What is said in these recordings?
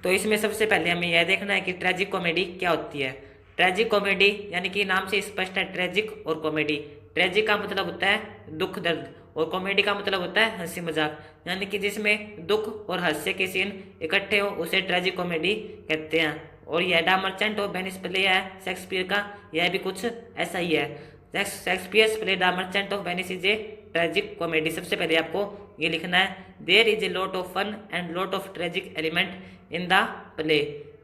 तो इसमें सबसे पहले हमें यह देखना है कि ट्रेजिक कॉमेडी क्या होती है। ट्रेजिक कॉमेडी यानी कि नाम से स्पष्ट है, ट्रेजिक और कॉमेडी। ट्रेजिक का मतलब होता है दुख दर्द और कॉमेडी का मतलब होता है हंसी मजाक, यानी कि जिसमें दुख और हास्य के सीन इकट्ठे हो उसे ट्रेजिक कॉमेडी कहते हैं। और यह the Merchant of Venice play है शेक्सपियर का, यह भी कुछ ऐसा ही है। Shakespeare's play the Merchant of Venice is a tragic comedy. सबसे पहले आपको ये लिखना है, there is a lot of fun and lot of tragic element in the play.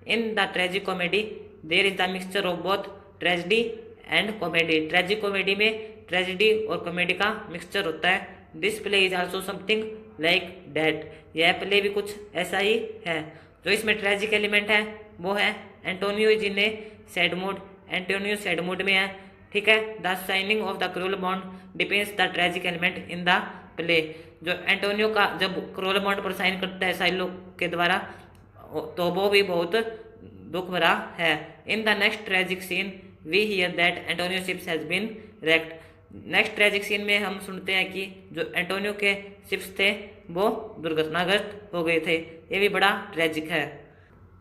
In the tragic comedy there is the mixture of both tragedy and comedy. Tragic comedy में tragedy और comedy का mixture होता है। This play is also something like that. यह play भी कुछ ऐसा ही है। जो इसमें ट्रेजिक एलिमेंट है वो है Antonio is in A sad mood. Antonio sad mood में है, ठीक है। The signing off the cruel bond depends the tragic element in the play. जो एंटोनियो का जब क्रूल बॉन्ड पर साइन करता है साइलो के द्वारा, तो वो भी बहुत दुख भरा है। In the next tragic scene we hear that Antonio ships has been wrecked। Next tragic scene में हम सुनते हैं कि जो एंटोनियो के शिप्स थे वो दुर्घटनाग्रस्त हो गए थे। ये भी बड़ा ट्रेजिक है।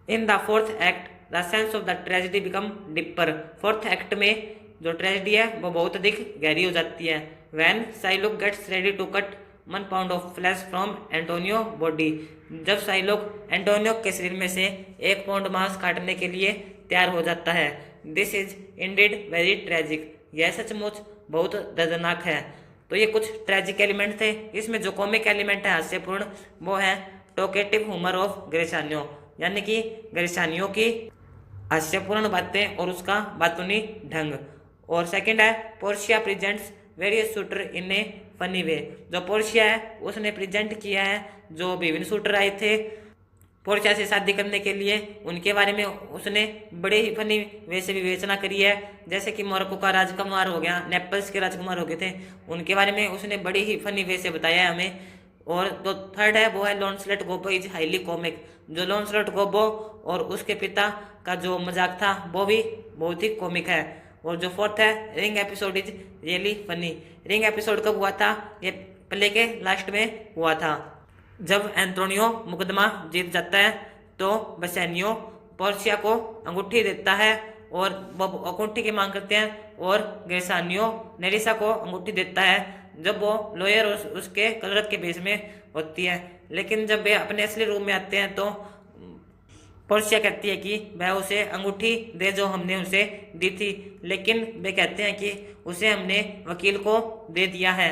In the fourth act the sense of the tragedy become deeper. Fourth act में जो ट्रेजिडी है वो बहुत अधिक गहरी हो जाती है। When Shylock gets ready to cut 1 pound of flesh from Antonio body. जब साइलोक एंटोनियो के शरीर में से 1 पाउंड मांस काटने के लिए तैयार हो जाता है। This is Indeed very tragic. यह सचमुच बहुत दर्दनाक है। तो ये कुछ ट्रेजिक एलिमेंट थे। इसमें जो कॉमिक एलिमेंट है हास्यपूर्ण, वो है टोकेटिव ह्यूमर ऑफ ग्रेसानियो, यानी कि ग्रेसानियो की हास्यपूर्ण बातें और उसका बातूनी ढंग। और सेकंड है पोर्शिया प्रेजेंट्स वेरियस शूटर इन ए फनी वे। जो पोर्शिया है उसने प्रेजेंट किया है जो विभिन्न शूटर आए थे पोर्शिया से शादी करने के लिए, उनके बारे में उसने बड़े ही फनी वे से विवेचना करी है। जैसे कि मोरक्को का राजकुमार हो गया, नेपल्स के राजकुमार हो गए थे, उनके बारे में उसने बड़ी ही फनी वे से बताया है हमें। और जो थर्ड है वो है लॉन्सलेट गोबो इज हाईली कॉमिक। जो लॉन्सलेट गोबो और उसके पिता का जो मजाक था वो भी बहुत ही कॉमिक है। और जो फोर्थ है ring episode is really funny. Ring episode कब हुआ था? ये प्ले के लास्ट में हुआ था। जब एंटोनियो मुकदमा जीत जाता है तो बसेनियो पोर्शिया को अंगूठी देता है और वो अंगूठी की मांग करते हैं और ग्रेसानियो नेरिसा को अंगूठी देता है जब वो लॉयर और उसके कलरक के बेस में होती है। लेकिन जब वे अपने असली रूप में आते हैं तो पोर्शिया कहती है कि वह उसे अंगूठी दे जो हमने उसे दी थी, लेकिन वे कहते हैं कि उसे हमने वकील को दे दिया है।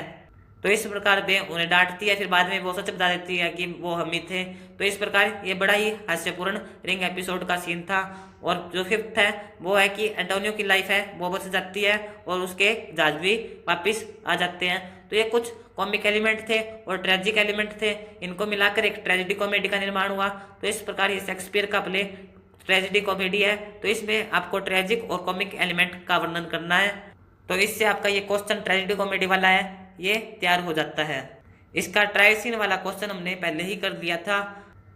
तो इस प्रकार वे उन्हें डांटती है, फिर बाद में वो सच बता देती है कि वो हम ही थे। तो इस प्रकार ये बड़ा ही हास्यपूर्ण रिंग एपिसोड का सीन था। और जो फिफ्थ है वो है कि एंटोनियो की लाइफ है वो बच जाती है और उसके जहाज भी वापिस आ जाते हैं। तो ये कुछ कॉमिक एलिमेंट थे और ट्रेजिक एलिमेंट थे, इनको मिलाकर एक ट्रेजिडी कॉमेडी का निर्माण हुआ। तो इस प्रकार ये शेक्सपियर का प्ले ट्रेजिडी कॉमेडी है। तो इसमें आपको ट्रेजिक और कॉमिक एलिमेंट का वर्णन करना है। तो इससे आपका ये क्वेश्चन ट्रेजिडी कॉमेडी वाला है ये तैयार हो जाता है। इसका ट्राई सीन वाला क्वेश्चन हमने पहले ही कर दिया था।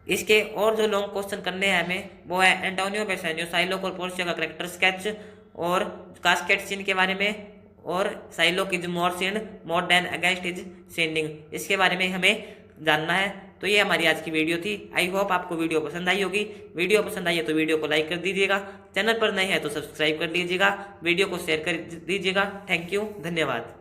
इसके और जो लॉन्ग क्वेश्चन करने हैं हमें वो है एंटोनियो बेसेनियो साइलोक और पोर्शिया का करेक्टर स्केच और कास्केट सीन के बारे में, और Shylock is more seen more than against is sending, इसके बारे में हमें जानना है। तो ये हमारी आज की वीडियो थी। आई होप आपको वीडियो पसंद आई होगी। वीडियो पसंद आई है तो वीडियो को लाइक कर दीजिएगा, चैनल पर नए हैं तो सब्सक्राइब कर लीजिएगा, वीडियो को शेयर कर दीजिएगा। थैंक यू, धन्यवाद।